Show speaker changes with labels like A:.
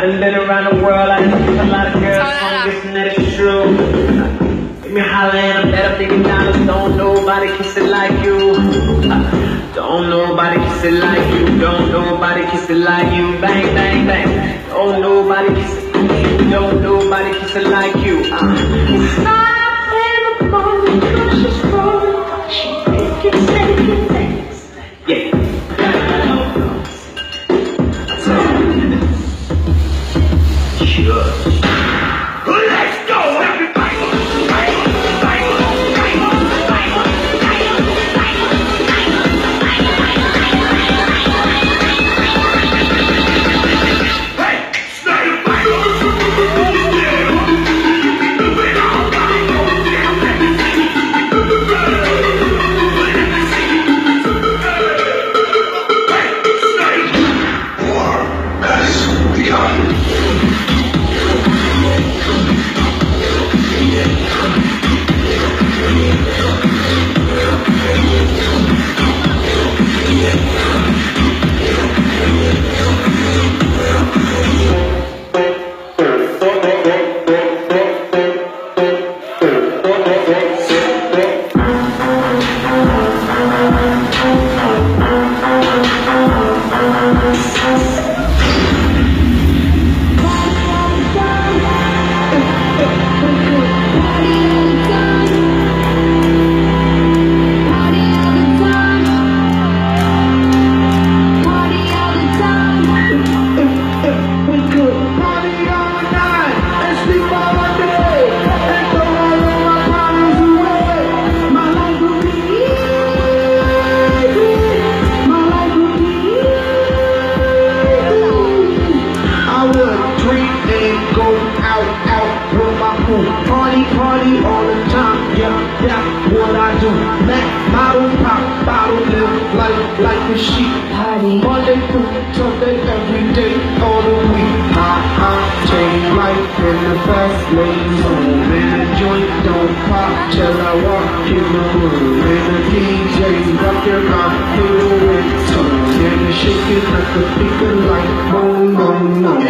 A: I've been around the world, I know a lot of girls want to get some me holler and I'm better thinking dollars. Don't nobody kiss it like you. Don't nobody kiss it like you. Don't nobody kiss it like you. Bang, bang, bang. Don't nobody kiss it like you. Don't nobody kiss it like you. Stop in the morning, she's falling. She make it, take it, thanks. Yeah. Sure. Let's go, everybody! Party all the time, yeah, that's what I do. Mac, model, pop, bottle, live like a sheep. Party Monday through Sunday, every day, all the week. Change life in the fast lane. Home in a joint, don't pop till I walk in the room. And the DJ rock your mouth, feel the wind. And the shaking like a speaker like boom, boom, boom.